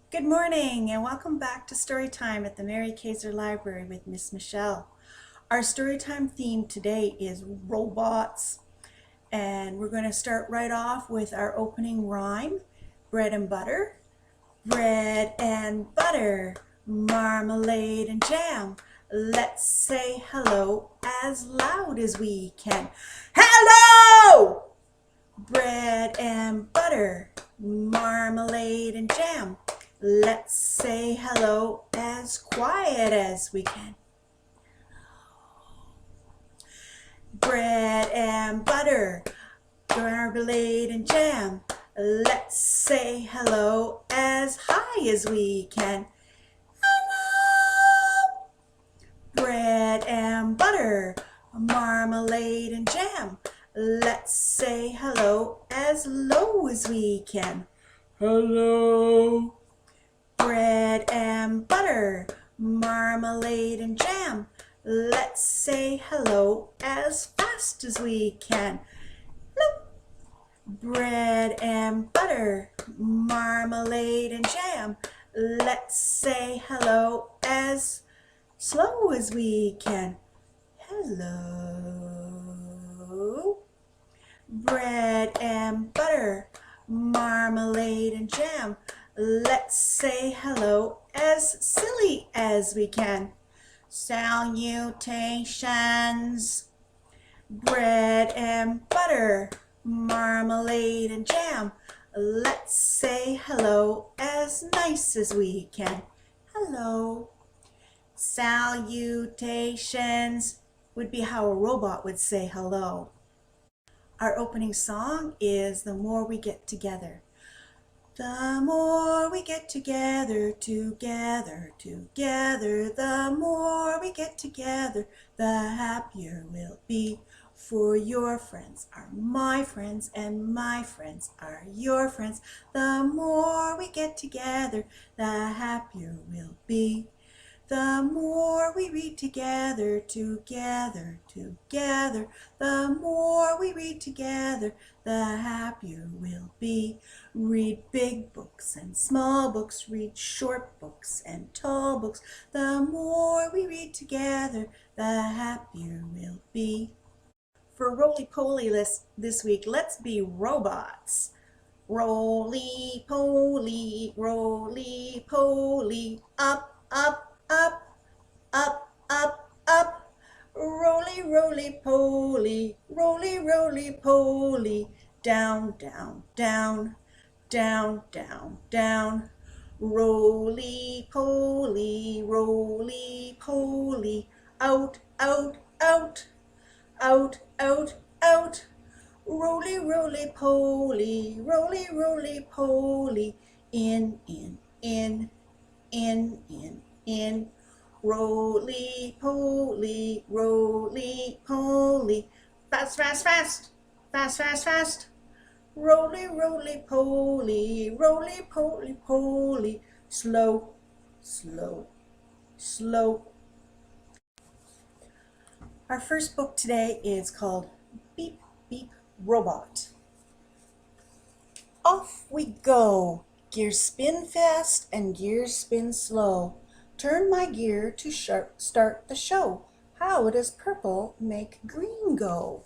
Good morning and welcome back to Storytime at the Mary Kaeser Library with Miss Michelle. Our Storytime theme today is robots, and we're going to start right off with our opening rhyme, bread and butter. Bread and butter, marmalade and jam. Let's say hello as loud as we can. Hello! Bread and butter, marmalade and jam. Let's say hello as quiet as we can. Bread and butter, marmalade and jam. Let's say hello as high as we can. Hello! Bread and butter, marmalade and jam. Let's say hello as low as we can. Hello! Bread and butter, marmalade and jam. Let's say hello as fast as we can. Hello. Bread and butter, marmalade and jam. Let's say hello as slow as we can. Hello. Bread and butter, marmalade and jam. Let's say hello as silly as we can. Salutations. Bread and butter, marmalade and jam. Let's say hello as nice as we can. Hello. Salutations would be how a robot would say hello. Our opening song is The More We Get Together. The more we get together, together, together, the more we get together, the happier we'll be. For your friends are my friends, and my friends are your friends. The more we get together, the happier we'll be. The more we read together, together, together, the more we read together, the happier we'll be. Read big books and small books, read short books and tall books. The more we read together, the happier we'll be. For roly-poly this week, let's be robots. Roly-poly, roly-poly, up, up, up, up, up, up. Roly, roly, poly, roly, roly, poly. Down, down, down, down, down, down. Roly, poly, roly, poly. Out, out, out, out, out, out. Roly, roly, poly, roly, roly, poly. In, in, in, in, in, in. Roly poly, roly poly. Fast, fast, fast, fast, fast, fast. Roly, roly poly, roly poly, poly. Slow, slow, slow. Our first book today is called Beep, Beep, Robot. Off we go. Gears spin fast and gears spin slow. Turn my gear to start the show. How does purple make green go?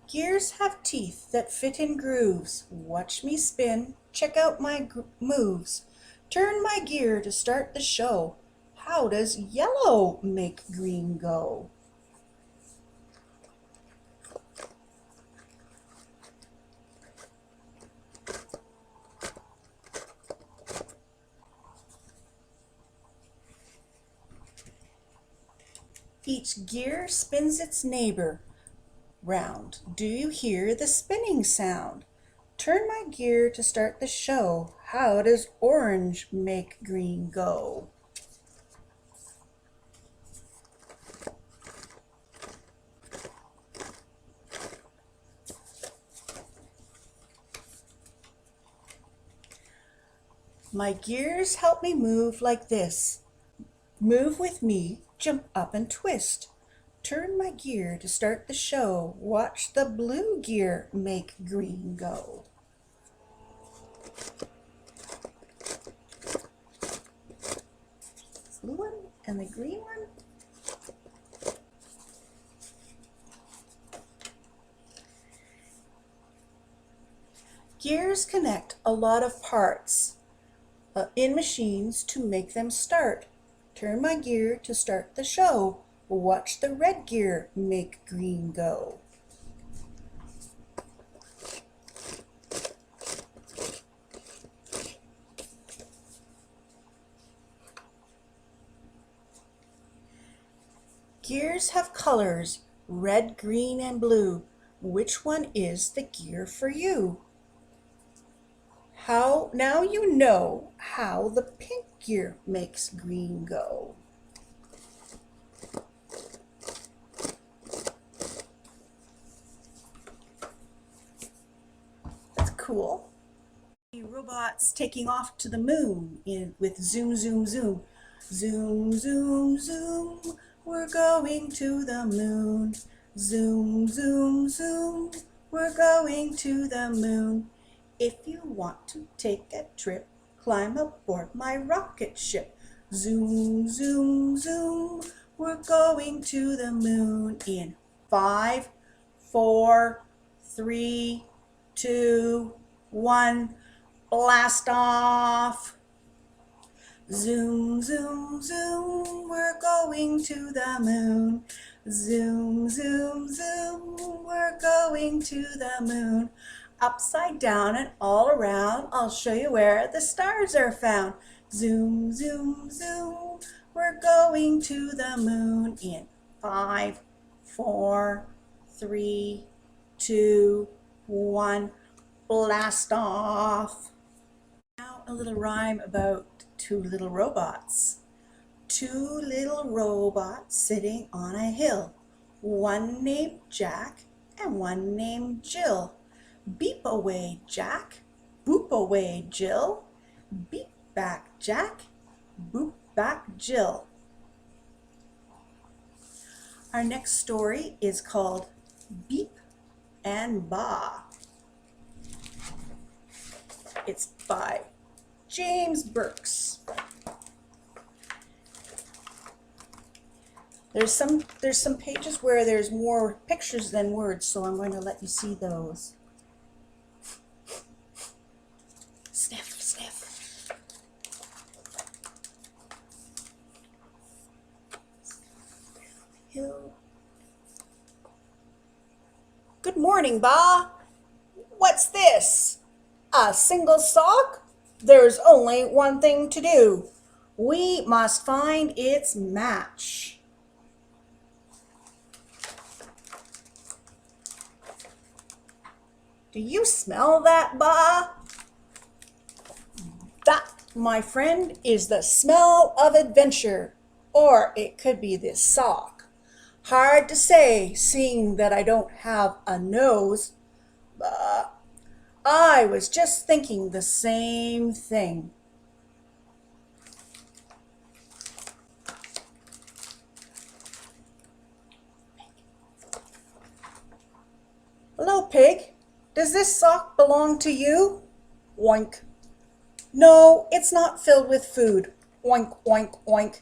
Gears have teeth that fit in grooves. Watch me spin, check out my moves. Turn my gear to start the show. How does yellow make green go? Each gear spins its neighbor round. Do you hear the spinning sound? Turn my gear to start the show. How does orange make green go? My gears help me move like this. Move with me, jump up and twist. Turn my gear to start the show. Watch the blue gear make green go. Blue one and the green one. Gears connect a lot of parts in machines to make them start. Turn my gear to start the show. Watch the red gear make green go. Gears have colors, red, green, and blue. Which one is the gear for you? Now you know how the pink gear makes green go. That's cool. Robots taking off to the moon with zoom, zoom, zoom. Zoom, zoom, zoom. We're going to the moon. Zoom, zoom, zoom. We're going to the moon. If you want to take a trip, climb aboard my rocket ship. Zoom, zoom, zoom. We're going to the moon in 5, 4, 3, 2, 1. Blast off. Zoom, zoom, zoom. We're going to the moon. Zoom, zoom, zoom. We're going to the moon. Upside down and all around, I'll show you where the stars are found. Zoom, zoom, zoom. We're going to the moon in 5, 4, 3, 2, 1. Blast off. Now a little rhyme about two little robots. Two little robots sitting on a hill. One named Jack and one named Jill. Beep away, Jack. Boop away, Jill. Beep back, Jack. Boop back, Jill. Our next story is called Beep and Ba. It's by James Burks. There's some pages where there's more pictures than words, so I'm going to let you see those. Sniff, sniff. Hill. Good morning, Ba. What's this? A single sock? There's only one thing to do. We must find its match. Do you smell that, Ba? That, my friend, is the smell of adventure. Or it could be this sock. Hard to say, seeing that I don't have a nose. But I was just thinking the same thing. Hello, Pig. Does this sock belong to you? Oink. No, it's not filled with food. Oink, oink, oink.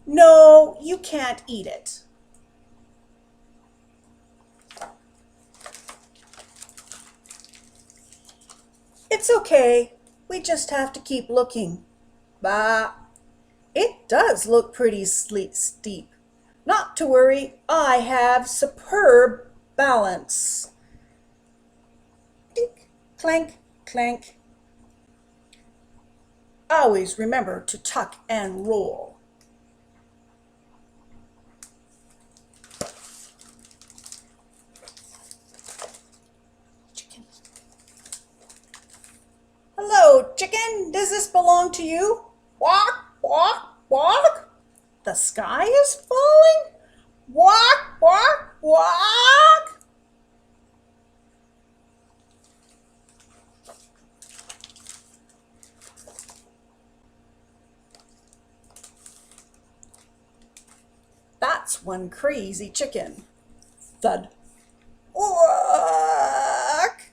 No, you can't eat it. It's okay. We just have to keep looking. Bah, it does look pretty steep. Not to worry, I have superb balance. Dink, clank, clank. Always remember to tuck and roll. Chicken. Hello, chicken. Does this belong to you? Walk, walk, walk. The sky is falling. Walk, walk, walk. one crazy chicken. Thud. Quack!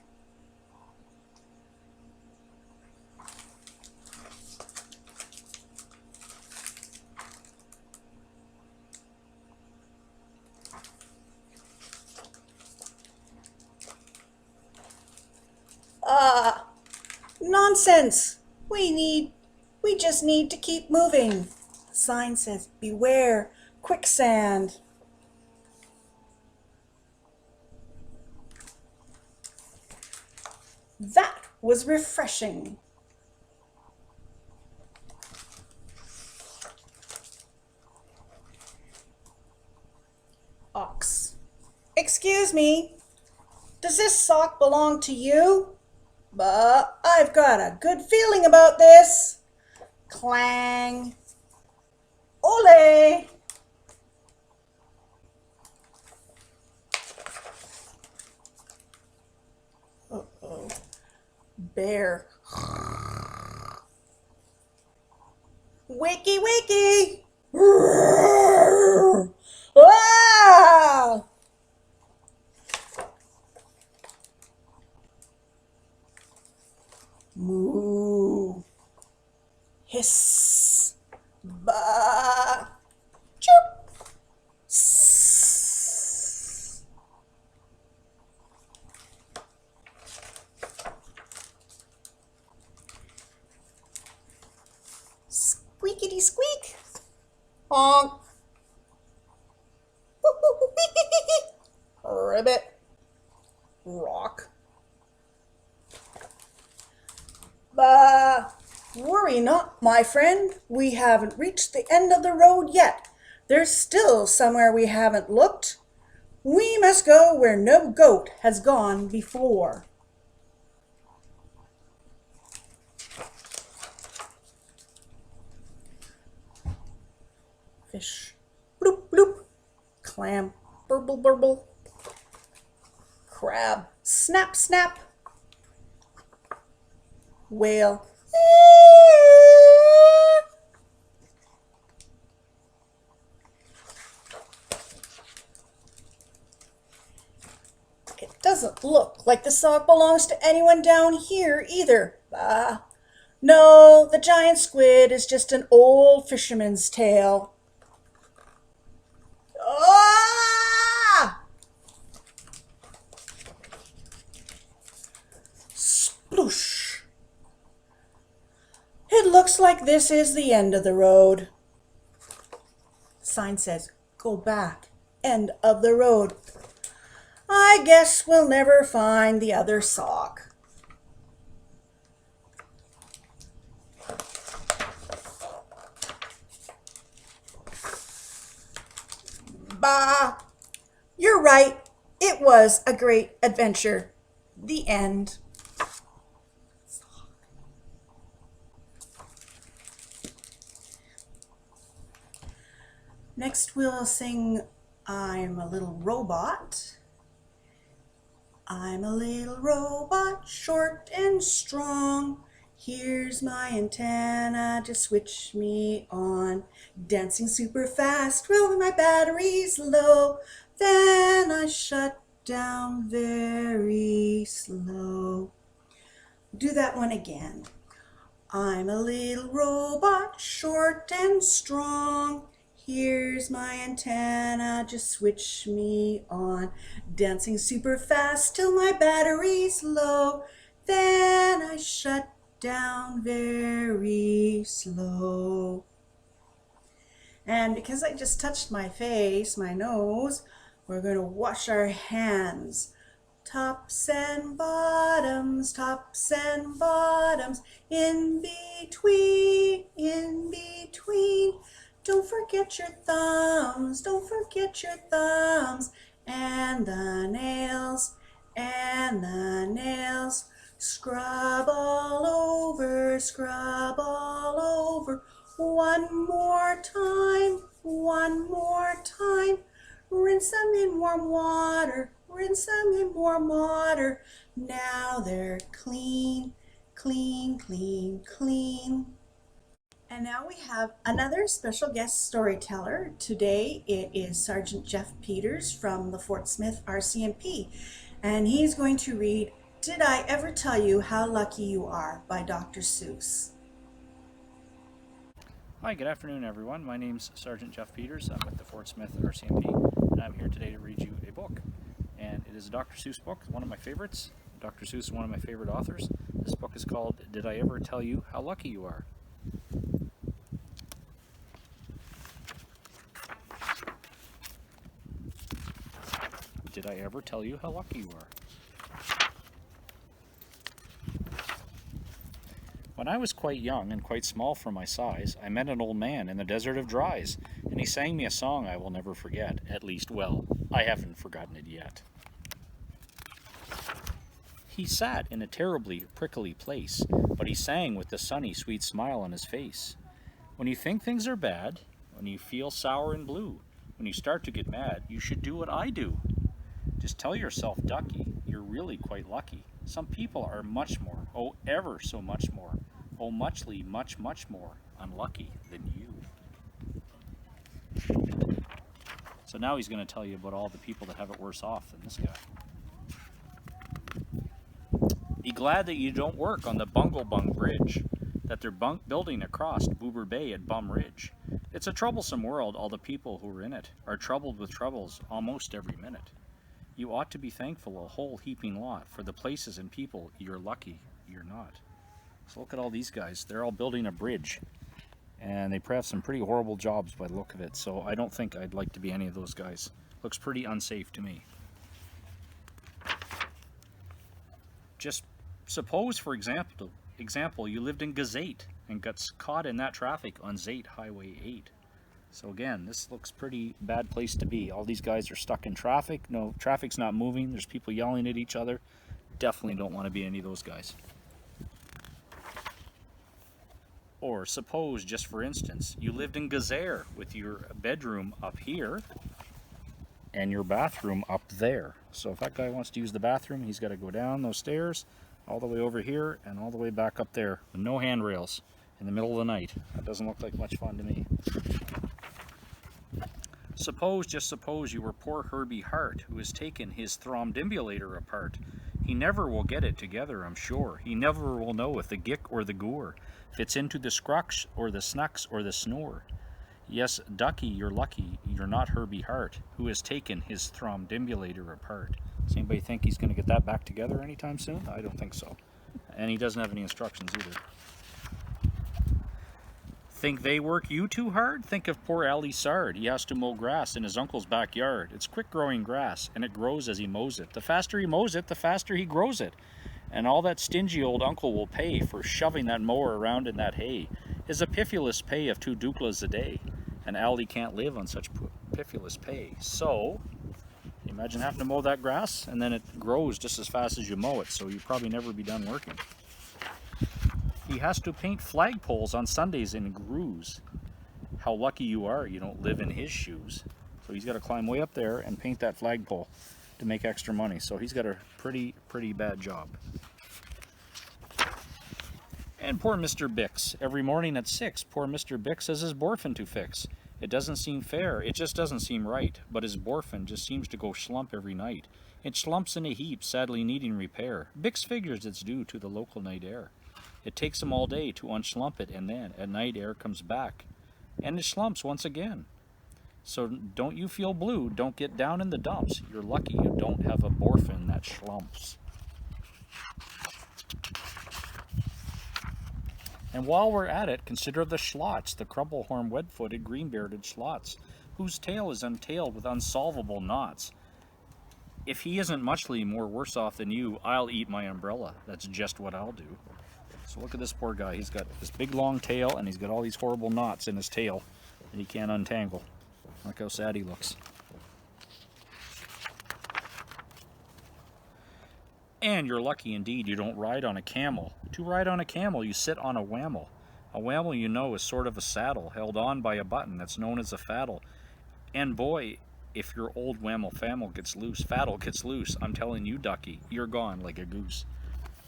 Nonsense! We just need to keep moving. The sign says, beware, quicksand. That was refreshing. Ox. Excuse me, does this sock belong to you? But I've got a good feeling about this. Clang. Ole. Uh-oh. Bear. Wakey, wakey. Ah! Moo. Hiss. Ba. Chirp. Sss. Squeakity squeak. Honk. Ribbit. Rock. Worry not, my friend. We haven't reached the end of the road yet. There's still somewhere we haven't looked. We must go where no goat has gone before. Fish. Bloop, bloop. Clam. Burble, burble. Crab. Snap, snap. Whale. It doesn't look like the sock belongs to anyone down here either. No, the giant squid is just an old fisherman's tale. Ah! Sploosh. It looks like this is the end of the road. Sign says, go back, end of the road. I guess we'll never find the other sock. Bah! You're right. It was a great adventure. The end. Next we'll sing I'm a Little Robot. I'm a little robot, short and strong. Here's my antenna to switch me on. Dancing super fast while my battery's low. Then I shut down very slow. Do that one again. I'm a little robot, short and strong. Here's my antenna, just switch me on. Dancing super fast till my battery's low. Then I shut down very slow. And because I just touched my face, my nose, we're going to wash our hands. Tops and bottoms, in between, in between. Don't forget your thumbs, and the nails, Scrub all over, one more time, rinse them in warm water, now they're clean, clean, clean, clean. And now we have another special guest storyteller. Today it is Sergeant Jeff Peters from the Fort Smith RCMP, and he's going to read Did I Ever Tell You How Lucky You Are by Dr. Seuss. Hi, good afternoon everyone. My name's Sergeant Jeff Peters. I'm with the Fort Smith RCMP, and I'm here today to read you a book. And it is a Dr. Seuss book, one of my favorites. Dr. Seuss is one of my favorite authors. This book is called Did I Ever Tell You How Lucky You Are? Did I ever tell you how lucky you are? When I was quite young and quite small for my size, I met an old man in the desert of Dries, and he sang me a song I will never forget. At least, well, I haven't forgotten it yet. He sat in a terribly prickly place, but he sang with the sunny, sweet smile on his face. When you think things are bad, when you feel sour and blue, when you start to get mad, you should do what I do. Just tell yourself, ducky, you're really quite lucky. Some people are much more, oh ever so much more, oh muchly much more unlucky than you. So now he's going to tell you about all the people that have it worse off than this guy. Be glad that you don't work on the Bunglebung Bridge, that they're building across Boober Bay at Bum Ridge. It's a troublesome world, all the people who are in it are troubled with troubles almost every minute. You ought to be thankful a whole heaping lot for the places and people you're lucky you're not. So look at all these guys. They're all building a bridge, and they have some pretty horrible jobs by the look of it, so I don't think I'd like to be any of those guys. Looks pretty unsafe to me. Just suppose, for example, you lived in Gazette and got caught in that traffic on Zate Highway 8. So again, this looks pretty bad place to be. All these guys are stuck in traffic. No, traffic's not moving. There's people yelling at each other. Definitely don't want to be any of those guys. Or suppose, just for instance, you lived in Gazare with your bedroom up here and your bathroom up there. So if that guy wants to use the bathroom, he's got to go down those stairs all the way over here and all the way back up there with no handrails in the middle of the night. That doesn't look like much fun to me. Suppose, just suppose, you were poor Herbie Hart, who has taken his thromdimbulator apart. He never will get it together, I'm sure. He never will know if the gick or the gore fits into the scrux or the snucks or the snore. Yes, ducky, you're lucky you're not Herbie Hart, who has taken his thromdimbulator apart. Does anybody think he's going to get that back together anytime soon? I don't think so. And he doesn't have any instructions either. Think they work you too hard? Think of poor Ali Sard. He has to mow grass in his uncle's backyard. It's quick-growing grass, and it grows as he mows it. The faster he mows it, the faster he grows it. And all that stingy old uncle will pay for shoving that mower around in that hay is a piffulous pay of 2 duklas a day. And Ali can't live on such piffulous pay. So, imagine having to mow that grass, and then it grows just as fast as you mow it, so you'll probably never be done working. He has to paint flagpoles on Sundays in grooves. How lucky you are you don't live in his shoes. So he's got to climb way up there and paint that flagpole to make extra money. So he's got a pretty bad job. And poor Mr. Bix. Every morning at 6, poor Mr. Bix has his borfin to fix. It doesn't seem fair, it just doesn't seem right, but his borfin just seems to go slump every night. It slumps in a heap, sadly needing repair. Bix figures it's due to the local night air. It takes him all day to unslump it, and then at night air comes back, and it slumps once again. So don't you feel blue, don't get down in the dumps. You're lucky you don't have a borfin that slumps. And while we're at it, consider the schlots, the crumple-horn, web-footed, green-bearded schlots, whose tail is untailed with unsolvable knots. If he isn't muchly more worse off than you, I'll eat my umbrella. That's just what I'll do. So look at this poor guy. He's got this big long tail, and he's got all these horrible knots in his tail that he can't untangle. Look how sad he looks. And you're lucky indeed you don't ride on a camel. To ride on a camel, you sit on a whammel. A whammel, you know, is sort of a saddle held on by a button that's known as a faddle. And boy, if your old whammel faddle gets loose, I'm telling you, ducky, you're gone like a goose.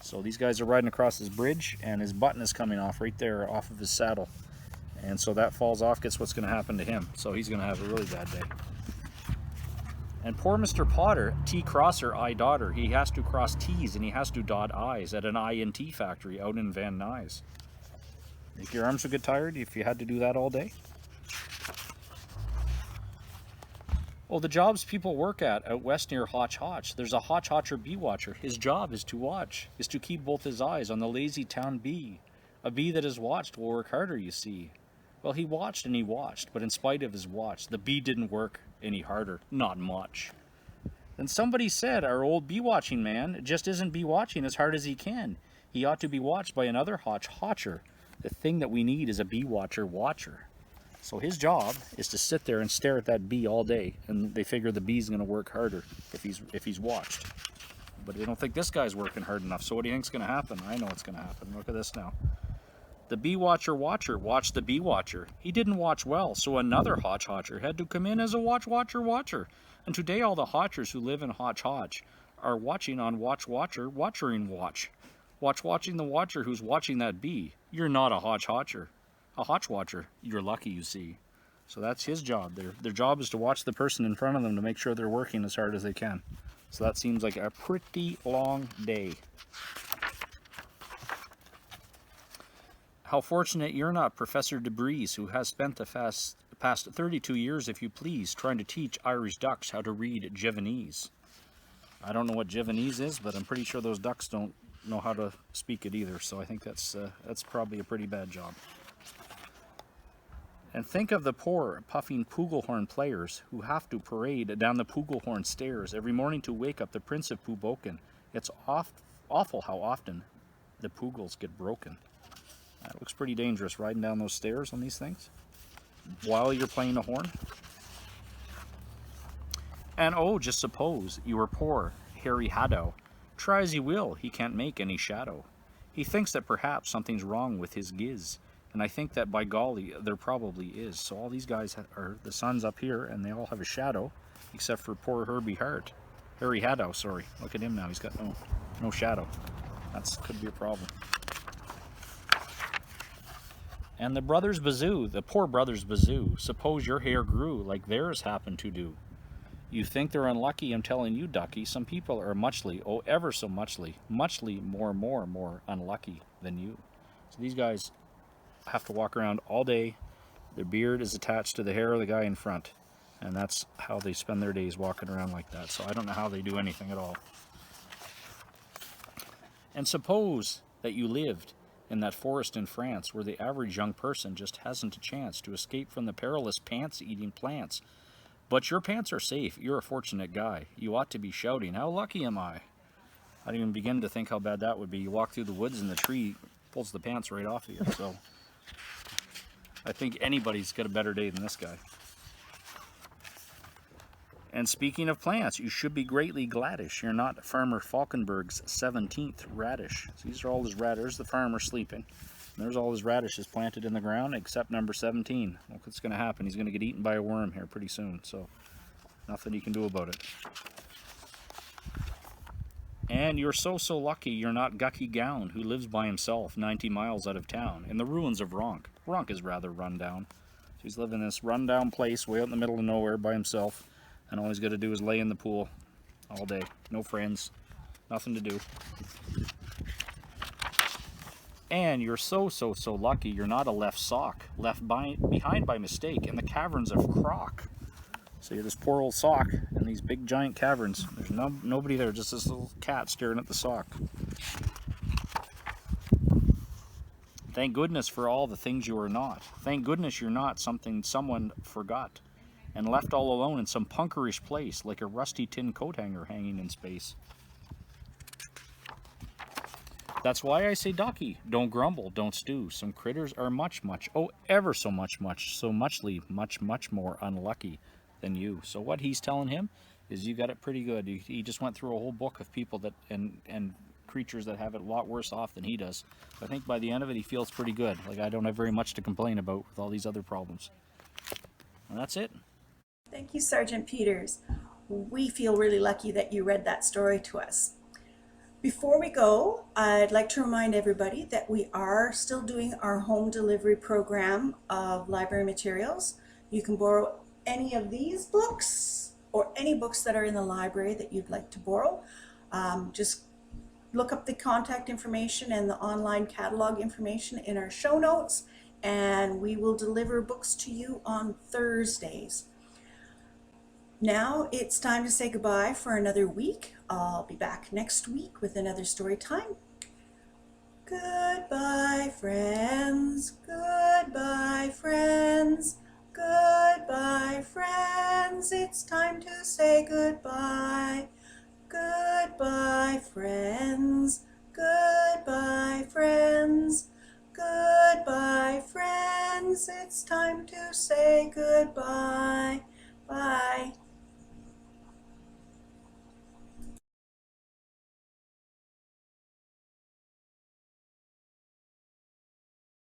So these guys are riding across this bridge, and his button is coming off right there off of his saddle. And so that falls off, guess what's going to happen to him? So he's going to have a really bad day. And poor Mr. Potter, T crosser, I daughter, he has to cross T's and he has to dot I's at an INT factory out in Van Nuys. Think your arms would get tired if you had to do that all day? Well, the jobs people work at out west near Hotch Hotch, there's a Hotch Hotcher bee watcher. His job is to watch, is to keep both his eyes on the lazy town bee. A bee that is watched will work harder, you see. Well, he watched and he watched, but in spite of his watch, the bee didn't work any harder. Not much. Then somebody said our old bee watching man just isn't bee watching as hard as he can. He ought to be watched by another Hotch Hotcher. The thing that we need is a bee watcher. So his job is to sit there and stare at that bee all day, and they figure the bee's going to work harder if he's watched. But they don't think this guy's working hard enough. So what do you think's going to happen? I know what's going to happen. Look at this now. The bee watcher watched the bee watcher. He didn't watch well, so another Hotch Hotcher had to come in as a watcher. And today all the Hotchers who live in Hotch Hotch are watching on watching the watcher who's watching that bee. You're not a Hotch Hotcher. A Hotch watcher. You're lucky, you see. So that's his job. Their job is to watch the person in front of them to make sure they're working as hard as they can. So that seems like a pretty long day. How fortunate you're not, Professor DeBreeze, who has spent the past 32 years, if you please, trying to teach Irish ducks how to read Javanese. I don't know what Javanese is, but I'm pretty sure those ducks don't know how to speak it either, so I think that's probably a pretty bad job. And think of the poor, puffing Pugelhorn players who have to parade down the Pugelhorn stairs every morning to wake up the Prince of Puboken. It's awful how often the Pugels get broken. It looks pretty dangerous riding down those stairs on these things while you're playing the horn. And oh, just suppose you were poor Harry Haddow. Try as he will, he can't make any shadow. He thinks that perhaps something's wrong with his giz. And I think that by golly, there probably is. So all these guys are the sons up here, and they all have a shadow, except for poor Harry Haddow, sorry. Look at him now, he's got no shadow. That could be a problem. And the brothers Bazoo, the poor brothers Bazoo, suppose your hair grew like theirs happened to do. You think they're unlucky, I'm telling you, Ducky. Some people are muchly, oh ever so muchly more unlucky than you. So these guys have to walk around all day. Their beard is attached to the hair of the guy in front. And that's how they spend their days, walking around like that. So I don't know how they do anything at all. And suppose that you lived in that forest in France where the average young person just hasn't a chance to escape from the perilous pants-eating plants. But your pants are safe. You're a fortunate guy. You ought to be shouting, how lucky am I? I didn't even begin to think how bad that would be. You walk through the woods and the tree pulls the pants right off of you. So I think anybody's got a better day than this guy. And speaking of plants, you should be greatly gladdish. You're not Farmer Falkenberg's 17th radish. So these are all his radishes. There's the farmer sleeping. And there's all his radishes planted in the ground except number 17. Look what's going to happen. He's going to get eaten by a worm here pretty soon. So nothing you can do about it. And you're so lucky you're not Gucky Gown, who lives by himself 90 miles out of town in the ruins of Ronk. Ronk is rather run down. So he's living in this run-down place way out in the middle of nowhere by himself. And all he's got to do is lay in the pool all day. No friends. Nothing to do. And you're so lucky you're not a left sock, left behind by mistake in the caverns of Croc. So you're this poor old sock in these big giant caverns. There's nobody there, just this little cat staring at the sock. Thank goodness for all the things you are not. Thank goodness you're not something someone forgot and left all alone in some punkerish place like a rusty tin coat hanger hanging in space. That's why I say, Ducky, don't grumble, don't stew. Some critters are much, oh, ever so much, so muchly, much more unlucky than you. So what he's telling him is you got it pretty good. He just went through a whole book of people that and creatures that have it a lot worse off than he does. I think by the end of it, he feels pretty good. Like, I don't have very much to complain about with all these other problems. And that's it. Thank you, Sergeant Peters. We feel really lucky that you read that story to us. Before we go, I'd like to remind everybody that we are still doing our home delivery program of library materials. You can borrow any of these books or any books that are in the library that you'd like to borrow. Just look up the contact information and the online catalog information in our show notes, and we will deliver books to you on Thursdays. Now it's time to say goodbye for another week. I'll be back next week with another story time. Goodbye, friends. Goodbye, friends. Goodbye, friends. It's time to say goodbye. Goodbye, friends. Goodbye, friends. Goodbye, friends. It's time to say goodbye.